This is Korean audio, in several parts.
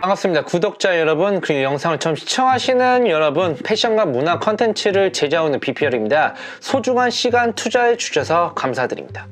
반갑습니다. 구독자 여러분, 그리고 영상을 처음 시청하시는 여러분, 패션과 문화 컨텐츠를 제작하는 BPR입니다. 소중한 시간 투자해 주셔서 감사드립니다.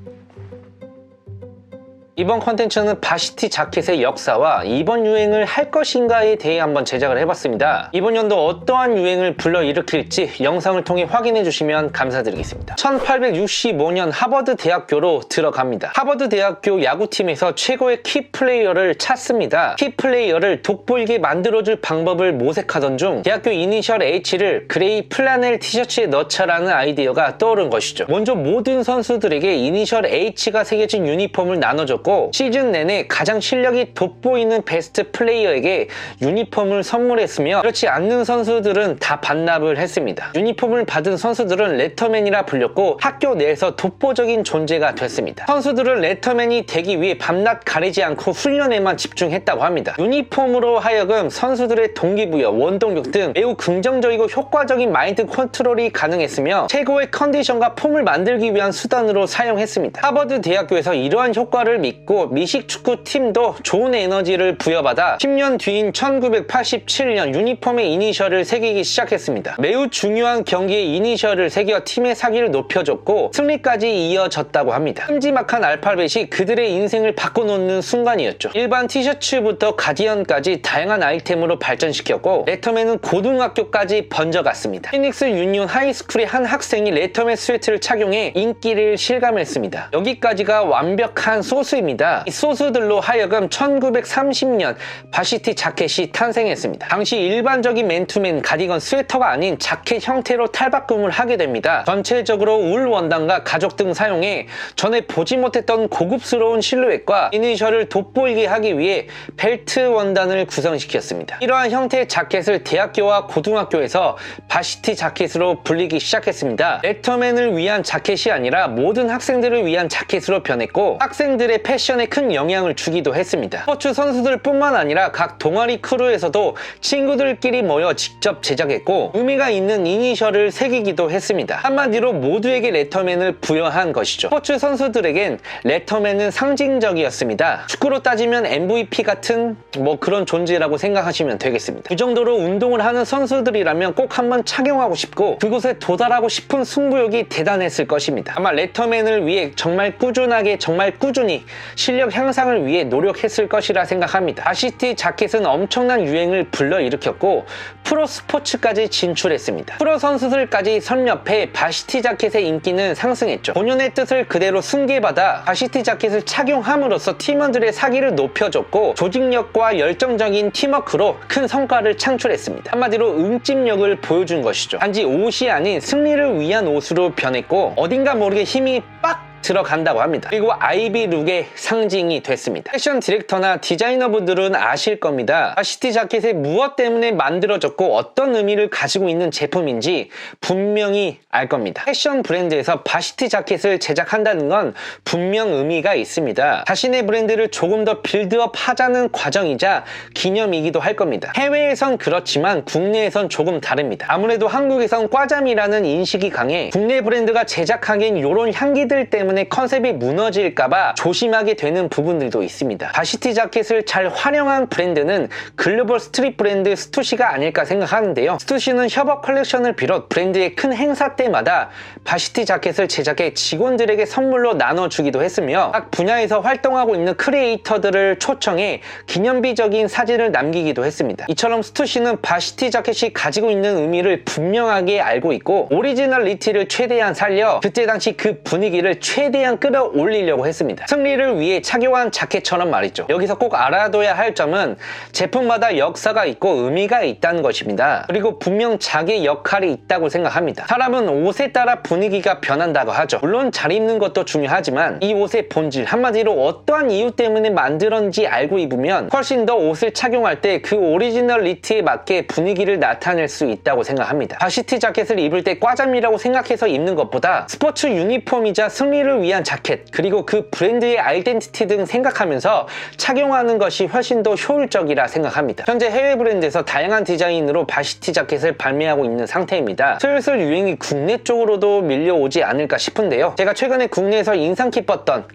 이번 컨텐츠는 바시티 자켓의 역사와 이번 유행을 할 것인가에 대해 한번 제작을 해봤습니다. 이번 연도 어떠한 유행을 불러일으킬지 영상을 통해 확인해 주시면 감사드리겠습니다. 1865년 하버드 대학교로 들어갑니다. 하버드 대학교 야구팀에서 최고의 키플레이어를 찾습니다. 키플레이어를 돋보이게 만들어줄 방법을 모색하던 중 대학교 이니셜 H를 그레이 플라넬 티셔츠에 넣자라는 아이디어가 떠오른 것이죠. 먼저 모든 선수들에게 이니셜 H가 새겨진 유니폼을 나눠줬고 시즌 내내 가장 실력이 돋보이는 베스트 플레이어에게 유니폼을 선물했으며 그렇지 않는 선수들은 다 반납을 했습니다. 유니폼을 받은 선수들은 레터맨이라 불렸고 학교 내에서 독보적인 존재가 됐습니다. 선수들은 레터맨이 되기 위해 밤낮 가리지 않고 훈련에만 집중했다고 합니다. 유니폼으로 하여금 선수들의 동기부여, 원동력 등 매우 긍정적이고 효과적인 마인드 컨트롤이 가능했으며 최고의 컨디션과 폼을 만들기 위한 수단으로 사용했습니다. 하버드 대학교에서 이러한 효과를 믿고 미식축구팀도 좋은 에너지를 부여받아 10년 뒤인 1987년 유니폼에 이니셜을 새기기 시작했습니다. 매우 중요한 경기에 이니셜을 새겨 팀의 사기를 높여줬고 승리까지 이어졌다고 합니다. 큼지막한 알파벳이 그들의 인생을 바꿔놓는 순간이었죠. 일반 티셔츠부터 가디언까지 다양한 아이템으로 발전시켰고 레터맨은 고등학교까지 번져갔습니다. 피닉스 유니온 하이스쿨의 한 학생이 레터맨 스웨트를 착용해 인기를 실감했습니다. 여기까지가 완벽한 소스입니다. 이 소스들로 하여금 1930년 바시티 자켓이 탄생했습니다. 당시 일반적인 맨투맨 가디건 스웨터가 아닌 자켓 형태로 탈바꿈을 하게 됩니다. 전체적으로 울 원단과 가죽 등 사용해 전에 보지 못했던 고급스러운 실루엣과 이니셜을 돋보이게 하기 위해 벨트 원단을 구성시켰습니다. 이러한 형태의 자켓을 대학교와 고등학교에서 바시티 자켓으로 불리기 시작했습니다. 레터맨을 위한 자켓이 아니라 모든 학생들을 위한 자켓으로 변했고 학생들의 패션에 큰 영향을 주기도 했습니다. 스포츠 선수들 뿐만 아니라 각 동아리 크루에서도 친구들끼리 모여 직접 제작했고 의미가 있는 이니셜을 새기기도 했습니다. 한마디로 모두에게 레터맨을 부여한 것이죠. 스포츠 선수들에겐 레터맨은 상징적이었습니다. 축구로 따지면 MVP 같은 그런 존재라고 생각하시면 되겠습니다. 그 정도로 운동을 하는 선수들이라면 꼭 한번 착용하고 싶고 그곳에 도달하고 싶은 승부욕이 대단했을 것입니다. 아마 레터맨을 위해 정말 꾸준히 실력 향상을 위해 노력했을 것이라 생각합니다. 바시티 자켓은 엄청난 유행을 불러일으켰고 프로 스포츠까지 진출했습니다. 프로 선수들까지 섭렵해 바시티 자켓의 인기는 상승했죠. 본연의 뜻을 그대로 승계받아 바시티 자켓을 착용함으로써 팀원들의 사기를 높여줬고 조직력과 열정적인 팀워크로 큰 성과를 창출했습니다. 한마디로 응집력을 보여준 것이죠. 단지 옷이 아닌 승리를 위한 옷으로 변했고 어딘가 모르게 힘이 빡 들어간다고 합니다. 그리고 아이비 룩의 상징이 됐습니다. 패션 디렉터나 디자이너분들은 아실 겁니다. 바시티 자켓이 무엇 때문에 만들어졌고 어떤 의미를 가지고 있는 제품인지 분명히 알 겁니다. 패션 브랜드에서 바시티 자켓을 제작한다는 건 분명 의미가 있습니다. 자신의 브랜드를 조금 더 빌드업 하자는 과정이자 기념이기도 할 겁니다. 해외에선 그렇지만 국내에선 조금 다릅니다. 아무래도 한국에선 꽈잠이라는 인식이 강해 국내 브랜드가 제작하기엔 이런 향기들 때문에 컨셉이 무너질까봐 조심하게 되는 부분들도 있습니다. 바시티 자켓을 잘 활용한 브랜드는 글로벌 스트릿 브랜드 스투시가 아닐까 생각하는데요. 스투시는 협업 컬렉션을 비롯 브랜드의 큰 행사 때마다 바시티 자켓을 제작해 직원들에게 선물로 나눠주기도 했으며 각 분야에서 활동하고 있는 크리에이터들을 초청해 기념비적인 사진을 남기기도 했습니다. 이처럼 스투시는 바시티 자켓이 가지고 있는 의미를 분명하게 알고 있고 오리지널리티를 최대한 살려 그때 당시 그 분위기를 최대한 끌어올리려고 했습니다. 승리를 위해 착용한 자켓처럼 말이죠. 여기서 꼭 알아둬야 할 점은 제품마다 역사가 있고 의미가 있다는 것입니다. 그리고 분명 자기 역할이 있다고 생각합니다. 사람은 옷에 따라 분위기가 변한다고 하죠. 물론 잘 입는 것도 중요하지만 이 옷의 본질, 한마디로 어떠한 이유 때문에 만들었는지 알고 입으면 훨씬 더 옷을 착용할 때 그 오리지널리티에 맞게 분위기를 나타낼 수 있다고 생각합니다. 바시티 자켓을 입을 때 꽈잠이라고 생각해서 입는 것보다 스포츠 유니폼이자 승리를 캐주얼을 위한 자켓, 그리고 그 브랜드의 아이덴티티 등 생각하면서 착용하는 것이 훨씬 더 효율적이라 생각합니다. 현재 해외 브랜드에서 다양한 디자인으로 바시티 자켓을 발매하고 있는 상태입니다. 슬슬 유행이 국내 쪽으로도 밀려오지 않을까 싶은데요. 제가 최근에 국내에서 인상 깊었던,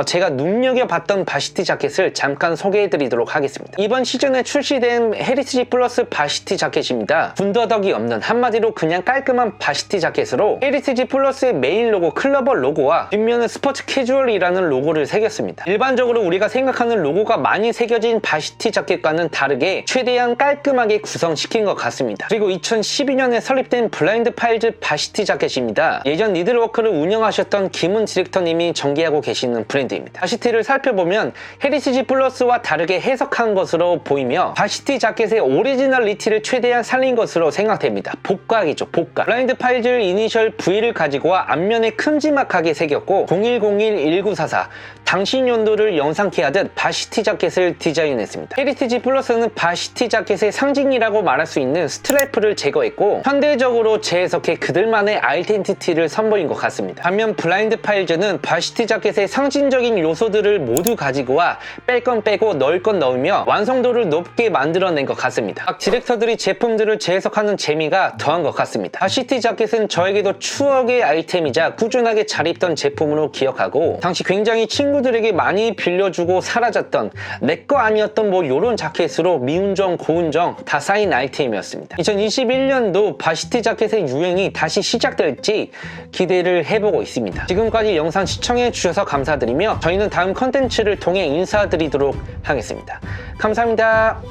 제가 눈여겨봤던 바시티 자켓을 잠깐 소개해드리도록 하겠습니다. 이번 시즌에 출시된 헤리티지 플러스 바시티 자켓입니다. 군더더기 없는, 한마디로 그냥 깔끔한 바시티 자켓으로 헤리티지 플러스의 메인 로고 클러버 로고와 뒷면은 스포츠 캐주얼이라는 로고를 새겼습니다. 일반적으로 우리가 생각하는 로고가 많이 새겨진 바시티 자켓과는 다르게 최대한 깔끔하게 구성시킨 것 같습니다. 그리고 2012년에 설립된 블라인드 파일즈 바시티 자켓입니다. 예전 니들워크를 운영하셨던 김은 디렉터님이 전개하고 계시는 브랜드입니다. 바시티를 살펴보면 헤리티지 플러스와 다르게 해석한 것으로 보이며 바시티 자켓의 오리지널리티를 최대한 살린 것으로 생각됩니다. 복각이죠, 복각. 블라인드 파일즈 이니셜 V를 가지고 앞면에 큼지막하게 새겼고 0101-1944 당신 연도를 영상케 하듯 바시티 자켓을 디자인했습니다. 헤리티지 플러스는 바시티 자켓의 상징이라고 말할 수 있는 스트라이프를 제거했고 현대적으로 재해석해 그들만의 아이덴티티를 선보인 것 같습니다. 반면 블라인드 파일즈는 바시티 자켓의 상징적인 요소들을 모두 가지고 와 뺄 건 빼고 넣을 건 넣으며 완성도를 높게 만들어낸 것 같습니다. 각 디렉터들이 제품들을 재해석하는 재미가 더한 것 같습니다. 바시티 자켓은 저에게도 추억의 아이템이자 꾸준하게 잘 입던 제품으로 기억하고 당시 굉장히 친구들에게 많이 빌려주고 사라졌던 내 거 아니었던 뭐 요런 자켓으로 미운정 고운정 다 쌓인 아이템이었습니다. 2021년도 바시티 자켓의 유행이 다시 시작될지 기대를 해보고 있습니다. 지금까지 영상 시청해주셔서 감사드리며 저희는 다음 컨텐츠를 통해 인사드리도록 하겠습니다. 감사합니다.